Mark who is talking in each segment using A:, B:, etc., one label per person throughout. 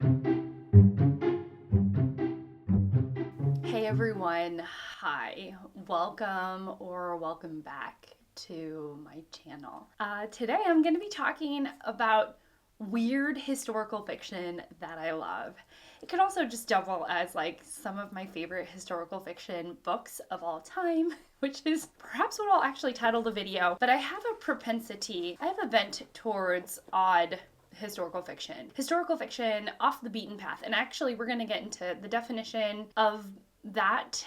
A: Hey everyone, hi, welcome or welcome back to my channel. Today I'm going to be talking about weird historical fiction that I love. It could also just double as like some of my favorite historical fiction books of all time, which is perhaps what I'll actually title the video. But I have a propensity, I have a bent towards odd historical fiction off the beaten path. And actually, we're going to get into the definition of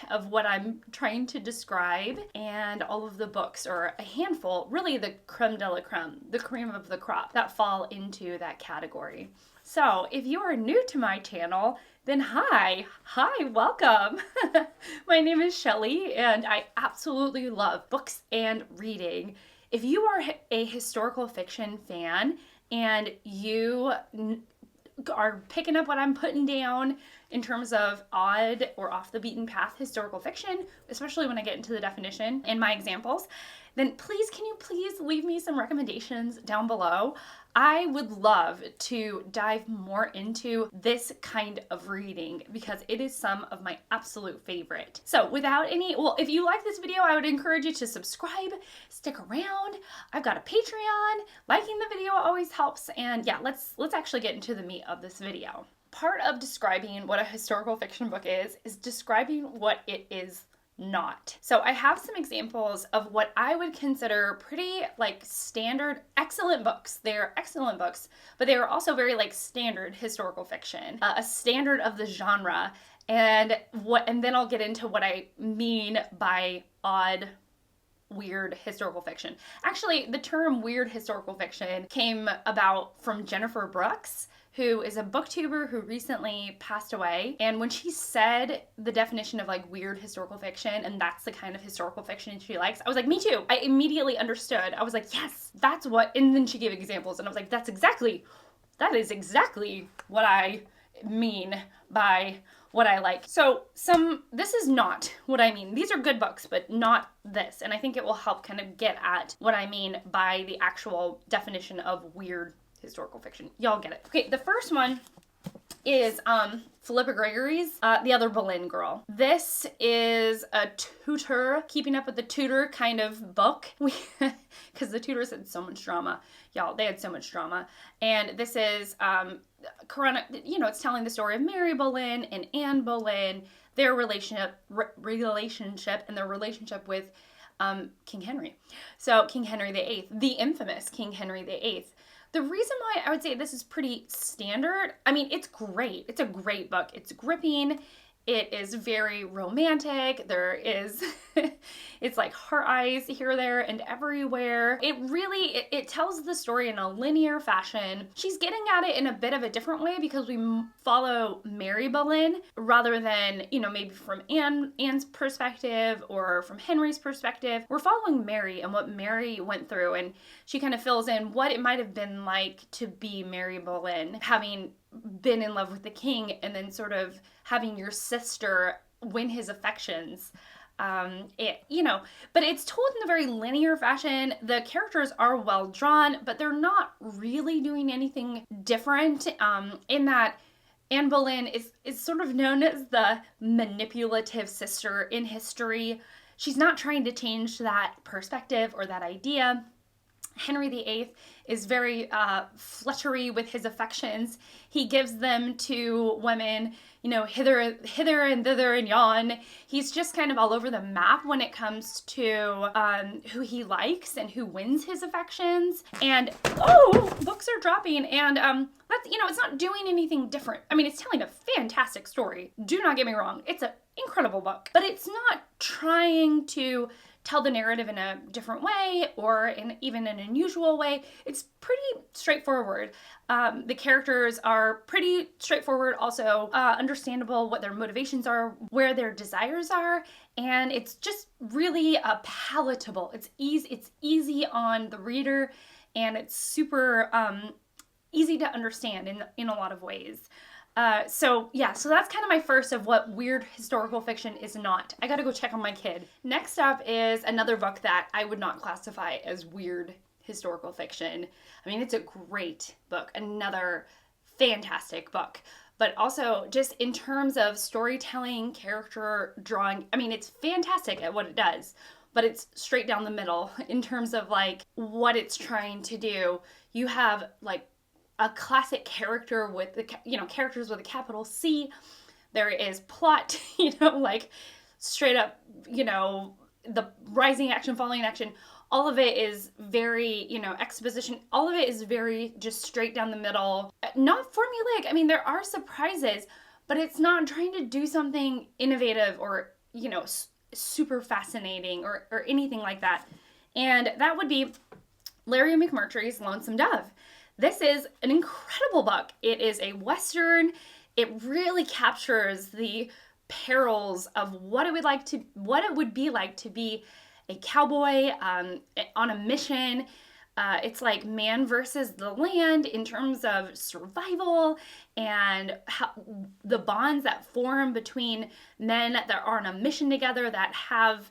A: of what I'm trying to describe, and all of the books, or a handful, really the creme de la creme, the cream of the crop, that fall into that category. So if you are new to my channel, then hi, welcome. My name is Shelly, and I absolutely love books and reading. If you are a historical fiction fan and you are picking up what I'm putting down in terms of odd or off the beaten path historical fiction, especially when I get into the definition and my examples, then can you please leave me some recommendations down below? I would love to dive more into this kind of reading because it is some of my absolute favorite. So if you like this video, I would encourage you to subscribe, stick around. I've got a Patreon. Liking the video always helps. And yeah, let's actually get into the meat of this video. Part of describing what a historical fiction book is describing what it is not. So I have some examples of what I would consider pretty like standard, excellent books. They're excellent books, but they are also very like standard historical fiction, a standard of the genre. And then I'll get into what I mean by odd, weird historical fiction. Actually, the term weird historical fiction came about from Jennifer Brooks, who is a booktuber who recently passed away. And when she said the definition of like weird historical fiction, and that's the kind of historical fiction she likes, I was like, me too. I immediately understood. I was like, yes, that's what, and then she gave examples, and I was like, that is exactly what I mean by what I like. So this is not what I mean. These are good books, but not this. And I think it will help kind of get at what I mean by the actual definition of weird historical fiction. Y'all get it. Okay, the first one is Philippa Gregory's The Other Bolin Girl. This is a tutor, keeping up with the tutor kind of book. Because the tutors had so much drama. Y'all, they had so much drama. And this is, it's telling the story of Mary Bolin and Anne Bolin, their relationship and their relationship with King Henry. So King Henry VIII, the infamous King Henry VIII. The reason why I would say this is pretty standard, I mean, it's great. It's a great book. It's gripping. It is very romantic. It's like heart eyes here, there, and everywhere. It tells the story in a linear fashion. She's getting at it in a bit of a different way because we follow Mary Bolin rather than, maybe from Anne's perspective or from Henry's perspective. We're following Mary and what Mary went through, and she kind of fills in what it might have been like to be Mary Bolin, having been in love with the king and then sort of having your sister win his affections. But it's told in a very linear fashion. The characters are well drawn, but they're not really doing anything different, in that Anne Boleyn is sort of known as the manipulative sister in history. She's not trying to change that perspective or that idea. Henry VIII is very fluttery with his affections. He gives them to women, hither and thither and yon. He's just kind of all over the map when it comes to who he likes and who wins his affections. And books are dropping, and that's it's not doing anything different. I mean, it's telling a fantastic story. Do not get me wrong; it's an incredible book, but it's not trying to tell the narrative in a different way or even an unusual way. It's pretty straightforward. The characters are pretty straightforward, also understandable what their motivations are, where their desires are, and it's just really palatable. It's easy on the reader, and it's super easy to understand in a lot of ways. So that's kind of my first of what weird historical fiction is not. I gotta go check on my kid. Next up is another book that I would not classify as weird historical fiction. I mean, it's a great book, another fantastic book. but also just in terms of storytelling, character drawing. I mean, it's fantastic at what it does, but it's straight down the middle in terms of like what it's trying to do. You have like a classic character with the, characters with a capital C. There is plot, like straight up, the rising action, falling action. All of it is very, exposition. All of it is very just straight down the middle. Not formulaic. I mean, there are surprises, but it's not trying to do something innovative or, super fascinating or anything like that. And that would be Larry McMurtry's Lonesome Dove. This is an incredible book. It is a Western. It really captures the perils of what it would be like to be a cowboy on a mission. It's like man versus the land in terms of survival and how, the bonds that form between men that are on a mission together that have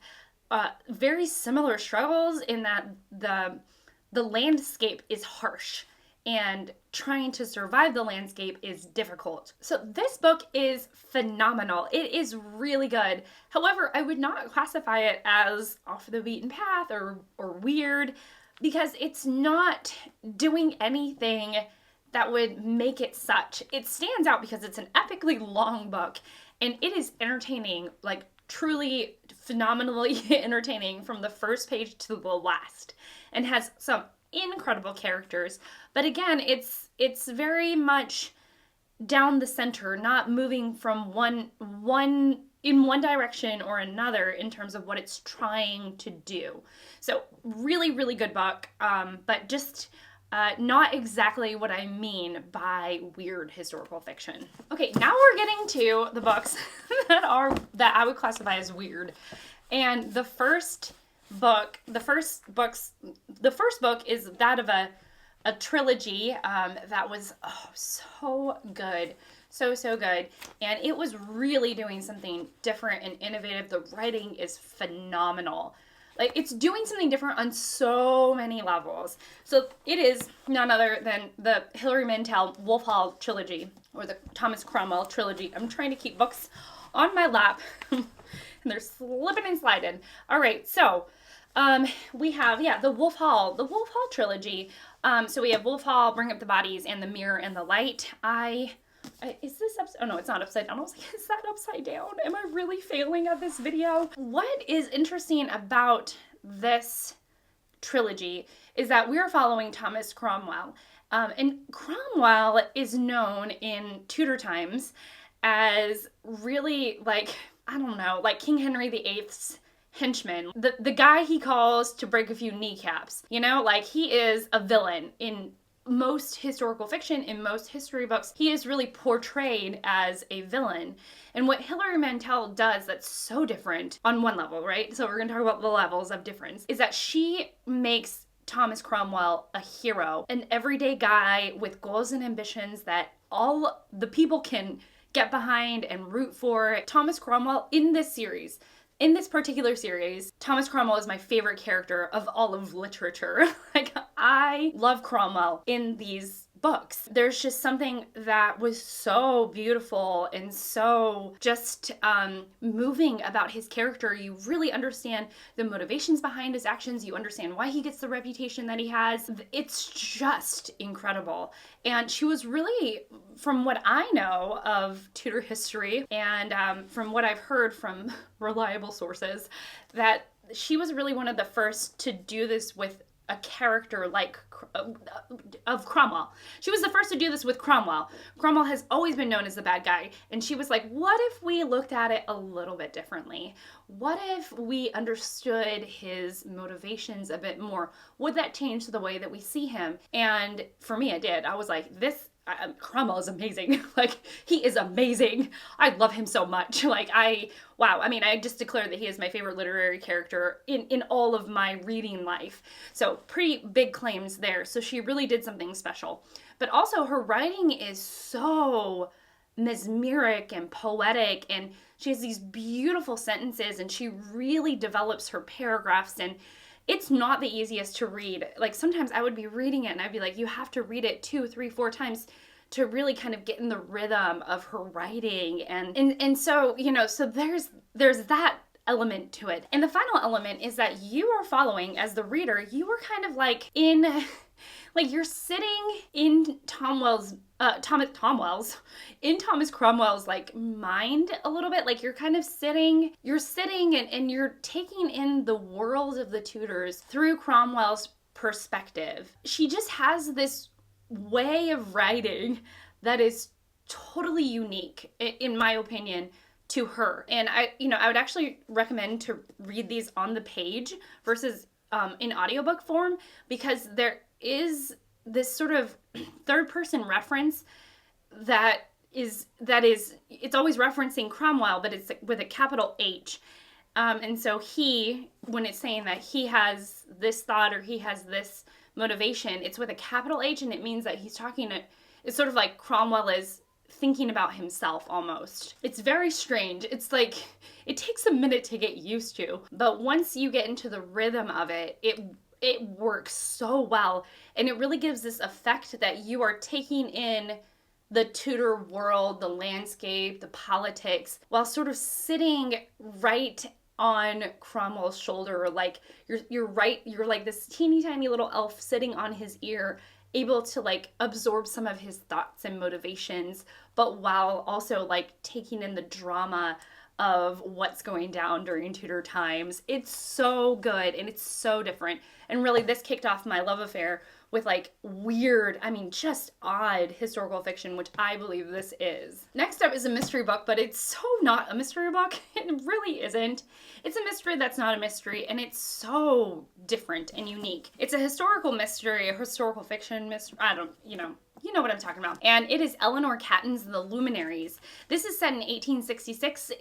A: very similar struggles in that the landscape is harsh and trying to survive the landscape is difficult. So this book is phenomenal. It is really good. However, I would not classify it as off the beaten path or weird because it's not doing anything that would make it such. It stands out because it's an epically long book and it is entertaining, like truly phenomenally entertaining from the first page to the last, and has some incredible characters. But again, it's very much down the center, not moving from one in one direction or another in terms of what it's trying to do. So really, really good book, but just not exactly what I mean by weird historical fiction. Okay, now we're getting to the books that I would classify as weird. And the first book is that of a trilogy that was so good. So good. And it was really doing something different and innovative. The writing is phenomenal. Like, it's doing something different on so many levels. So it is none other than the Hilary Mantel Wolf Hall trilogy, or the Thomas Cromwell trilogy. I'm trying to keep books on my lap, and they're slipping and sliding. All right, so we have, the Wolf Hall trilogy. So we have Wolf Hall, Bring Up the Bodies, and The Mirror and the Light. Is this upside? Oh no, it's not upside down. I was like, is that upside down? Am I really failing at this video? What is interesting about this trilogy is that we're following Thomas Cromwell. And Cromwell is known in Tudor times as really like King Henry VIII's henchman. The guy he calls to break a few kneecaps. He is a villain in most historical fiction, in most history books. He is really portrayed as a villain. And what Hilary Mantel does that's so different on one level, right? So we're going to talk about the levels of difference, is that she makes Thomas Cromwell a hero, an everyday guy with goals and ambitions that all the people can get behind and root for. Thomas Cromwell in this particular series, Thomas Cromwell is my favorite character of all of literature. I love Cromwell in these books. There's just something that was so beautiful and so just moving about his character. You really understand the motivations behind his actions. You understand why he gets the reputation that he has. It's just incredible. And she was really, from what I know of Tudor history and from what I've heard from reliable sources, that she was really one of the first to do this with a character like of Cromwell. She was the first to do this with Cromwell. Cromwell has always been known as the bad guy, and she was like, what if we looked at it a little bit differently? What if we understood his motivations a bit more? Would that change the way that we see him? And for me, it did. I was like, Cromwell is amazing. He is amazing. I love him so much. I just declared that he is my favorite literary character in all of my reading life. So pretty big claims there. So she really did something special. But also her writing is so mesmeric and poetic, and she has these beautiful sentences, and she really develops her paragraphs, and it's not the easiest to read. Sometimes I would be reading it and I'd be like, you have to read it 2, 3, 4 times to really kind of get in the rhythm of her writing. And so, so there's that element to it. And the final element is that you are following, as the reader, you are kind of like in like you're sitting in Thomas Cromwell's like mind a little bit. Like you're kind of sitting and you're taking in the world of the Tudors through Cromwell's perspective. She just has this way of writing that is totally unique, in my opinion, to her. And I would actually recommend to read these on the page versus in audiobook form, because there is this sort of third person reference that is it's always referencing Cromwell, but it's with a capital H. And so when it's saying that he has this thought or he has this motivation, it's with a capital H, and it means that it's sort of like Cromwell is thinking about himself almost. It's very strange. It's like, it takes a minute to get used to, but once you get into the rhythm of it, it works so well, and it really gives this effect that you are taking in the Tudor world, the landscape, the politics, while sort of sitting right on Cromwell's shoulder. Like you're like this teeny tiny little elf sitting on his ear, able to like absorb some of his thoughts and motivations, but while also like taking in the drama of what's going down during Tudor times. It's so good and it's so different. And really, this kicked off my love affair with like weird, just odd historical fiction, which I believe this is. Next up is a mystery book, but it's so not a mystery book. It really isn't. It's a mystery that's not a mystery, and it's so different and unique. It's a historical mystery, a historical fiction mystery. You know what I'm talking about. And it is Eleanor Catton's The Luminaries. This is set in 1866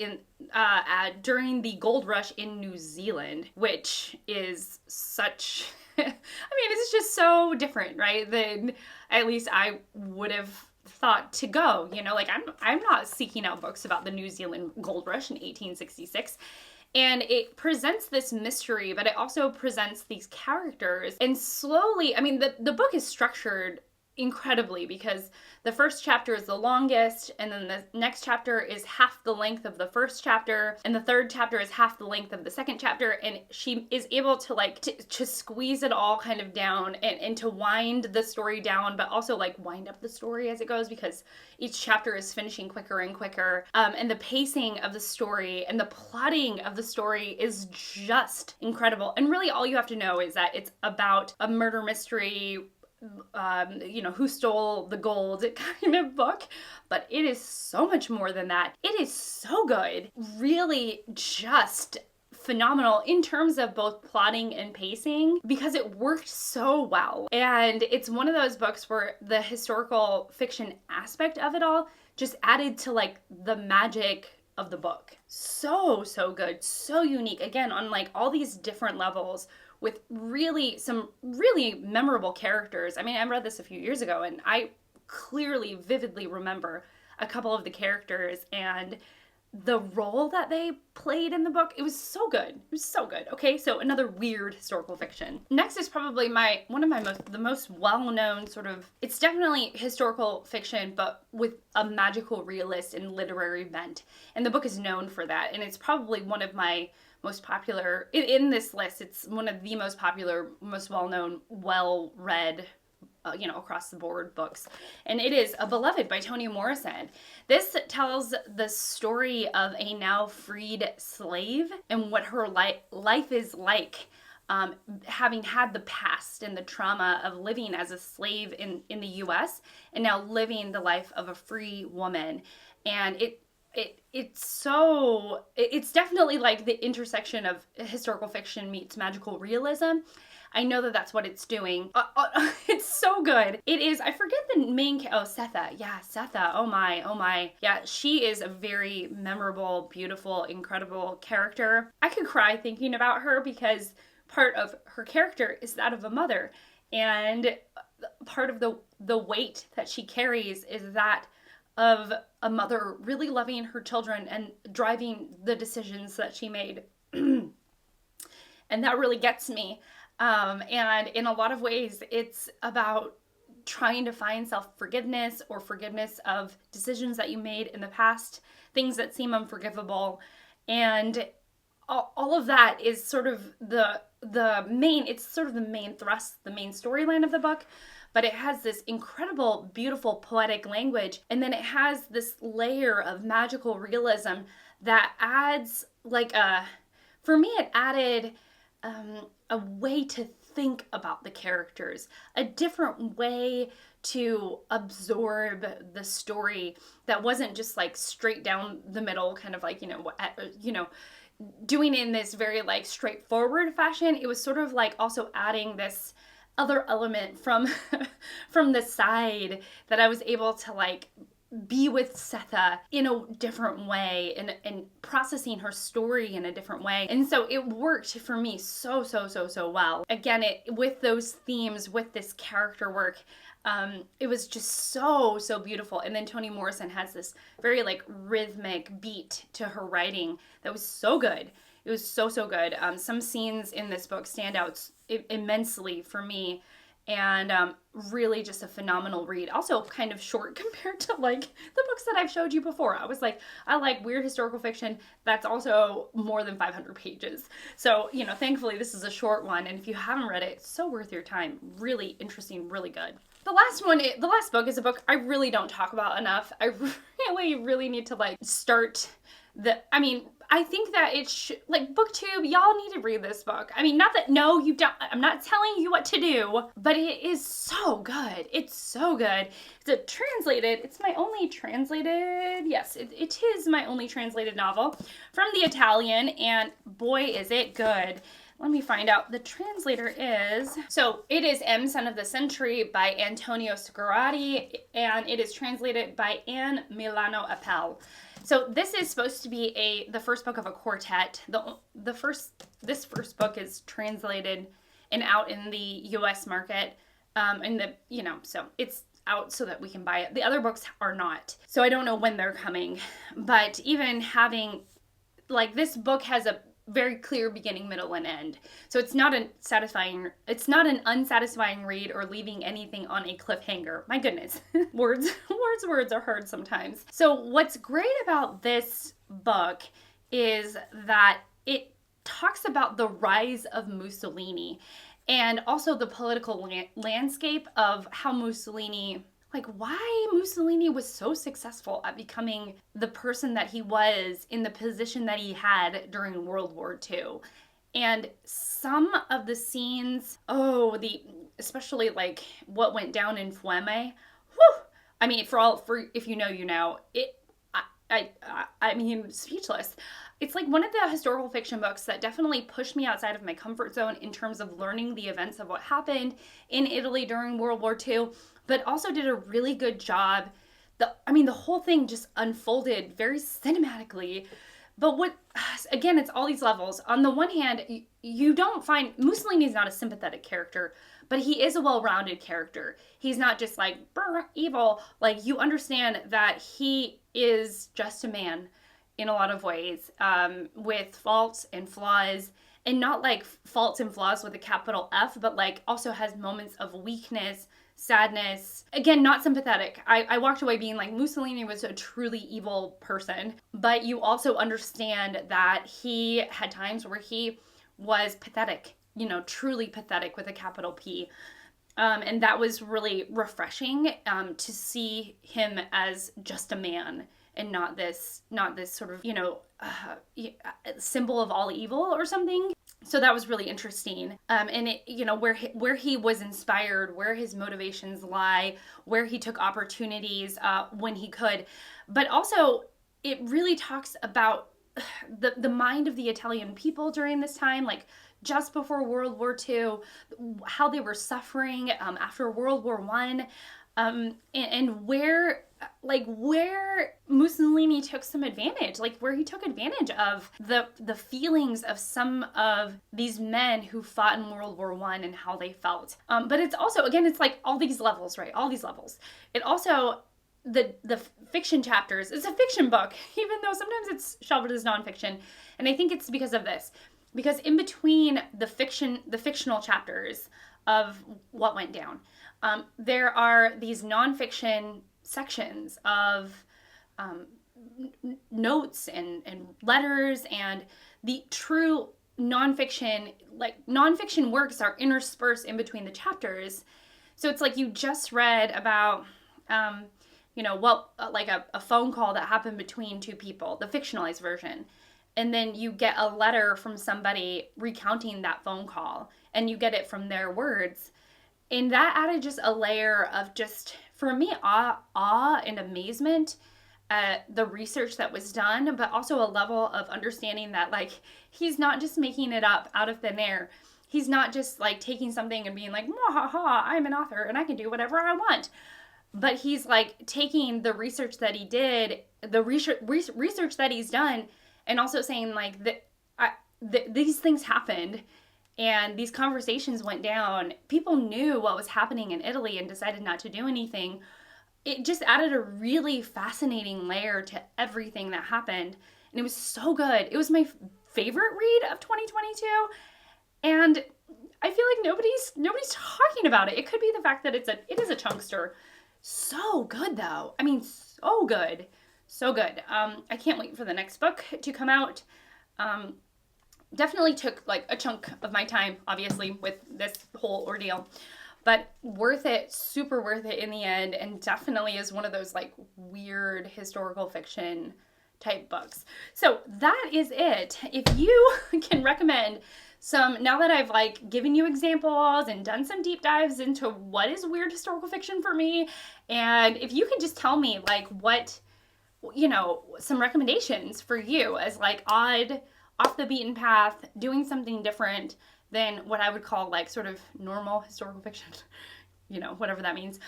A: during the gold rush in New Zealand, which is such... it's just so different, right? Than at least I would have thought to go. Like I'm not seeking out books about the New Zealand gold rush in 1866. And it presents this mystery, but it also presents these characters. And slowly, the book is structured incredibly, because the first chapter is the longest, and then the next chapter is half the length of the first chapter, and the third chapter is half the length of the second chapter, and she is able to to squeeze it all kind of down and to wind the story down, but also like wind up the story as it goes, because each chapter is finishing quicker and quicker, and the pacing of the story and the plotting of the story is just incredible. And really all you have to know is that it's about a murder mystery, who stole the gold kind of book, but it is so much more than that. It is so good, really just phenomenal in terms of both plotting and pacing, because it worked so well. And it's one of those books where the historical fiction aspect of it all just added to like the magic of the book. So good, so unique, again, on like all these different levels, with some really memorable characters. I read this a few years ago, and I clearly, vividly remember a couple of the characters and the role that they played in the book. It was so good. It was so good. Okay, so another weird historical fiction. Next is probably the most well-known sort of, it's definitely historical fiction, but with a magical realist and literary bent. And the book is known for that. And it's probably one of my most popular, in this list, it's one of the most popular, most well-known, well-read, across the board books. And it is A Beloved by Toni Morrison. This tells the story of a now freed slave and what her life is like, having had the past and the trauma of living as a slave in the US, and now living the life of a free woman. And it's definitely like the intersection of historical fiction meets magical realism. I know that that's what it's doing. It's so good. It is, I forget the main, Setha. Yeah, Setha. Oh my. Yeah, she is a very memorable, beautiful, incredible character. I could cry thinking about her, because part of her character is that of a mother. And part of the weight that she carries is that of a mother really loving her children and driving the decisions that she made. And that really gets me. And in a lot of ways, it's about trying to find self-forgiveness or forgiveness of decisions that you made in the past, things that seem unforgivable. And all of that is sort of it's sort of the main thrust, the main storyline of the book. But it has this incredible, beautiful, poetic language. And then it has this layer of magical realism that adds for me, it added a way to think about the characters, a different way to absorb the story that wasn't just like straight down the middle, kind of like, doing it in this very like straightforward fashion. It was sort of like also adding this other element from from the side that I was able to like be with Setha in a different way and processing her story in a different way. And so it worked for me so well. Again, with those themes, with this character work, it was just so beautiful. And then Toni Morrison has this very like rhythmic beat to her writing that was so good. It was so good. Some scenes in this book stand out immensely for me, and really just a phenomenal read. Also kind of short compared to like the books that I've showed you before. I was like, I like weird historical fiction that's also more than 500 pages. So, thankfully this is a short one, and if you haven't read it, it's so worth your time. Really interesting, really good. The last book is a book I really don't talk about enough. I really need to like start I think that like BookTube, y'all need to read this book. No, you don't. I'm not telling you what to do, but it is so good. It's so good. It's my only translated, yes, it is my only translated novel from the Italian, and boy, is it good. Let me find out. The translator is... So it is M, Son of the Century by Antonio Scarlatti, and it is translated by Anne Milano Appel. So this is supposed to be the first book of a quartet. This first book is translated and out in the U.S. market, so it's out so that we can buy it. The other books are not, so I don't know when they're coming. But even having, like, this book has a very clear beginning, middle, and end. So it's not an unsatisfying read or leaving anything on a cliffhanger. My goodness. Words are hard sometimes. So what's great about this book is that it talks about the rise of Mussolini and also the political landscape of how Mussolini, like why Mussolini was so successful at becoming the person that he was in the position that he had during World War II. And some of the scenes, especially like what went down in Fiume, if you know, you know, speechless. It's like one of the historical fiction books that definitely pushed me outside of my comfort zone in terms of learning the events of what happened in Italy during World War II, but also did a really good job. The whole thing just unfolded very cinematically. But again, it's all these levels. On the one hand, you don't find Mussolini is not a sympathetic character, but he is a well-rounded character. He's not just like evil. Like, you understand that he is just a man in a lot of ways, with faults and flaws, and not like faults and flaws with a capital F, but like also has moments of weakness, sadness. Again, not sympathetic. I walked away being like, Mussolini was a truly evil person, but you also understand that he had times where he was pathetic, truly pathetic with a capital P. And that was really refreshing, to see him as just a man and not this sort of, symbol of all evil or something. So that was really interesting. And it, where he was inspired, where his motivations lie, where he took opportunities when he could. But also it really talks about the mind of the Italian people during this time, like just before World War II, how they were suffering after World War I, and where Mussolini took some advantage, like where he took advantage of the feelings of some of these men who fought in World War I and how they felt. But it's also, again, it's like all these levels, right? All these levels. It also, the fiction chapters, it's a fiction book, even though sometimes it's shelved as nonfiction. And I think it's because of this. Because in between the fictional chapters of what went down, there are these nonfiction sections of notes and letters, and the true nonfiction, like nonfiction works are interspersed in between the chapters. So it's like you just read about, like a phone call that happened between two people, the fictionalized version. And then you get a letter from somebody recounting that phone call, and you get it from their words. And that added just a layer of just, for me, awe and amazement at the research that was done, but also a level of understanding that, like, he's not just making it up out of thin air. He's not just like taking something and being like, ha ha, I'm an author and I can do whatever I want. But he's like taking the research that he did, the research that he's done, and also saying like these things happened and these conversations went down. People knew what was happening in Italy and decided not to do anything. It just added a really fascinating layer to everything that happened. And it was so good. It was my favorite read of 2022. And I feel like nobody's talking about it. It could be the fact that it is a chunkster. So good though. I mean, so good. So good. I can't wait for the next book to come out. Definitely took like a chunk of my time, obviously, with this whole ordeal. But worth it, super worth it in the end, and definitely is one of those like weird historical fiction type books. So that is it. If you can recommend some, now that I've like given you examples and done some deep dives into what is weird historical fiction for me, and if you can just tell me like what, some recommendations for you as like odd, off the beaten path, doing something different than what I would call like sort of normal historical fiction, whatever that means.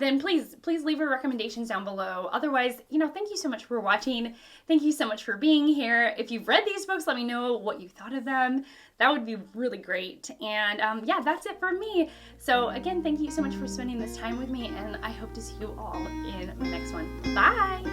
A: Then please leave your recommendations down below. Otherwise, thank you so much for watching. Thank you so much for being here. If you've read these books, let me know what you thought of them. That would be really great. And that's it for me. So again, thank you so much for spending this time with me, and I hope to see you all in the next one. Bye!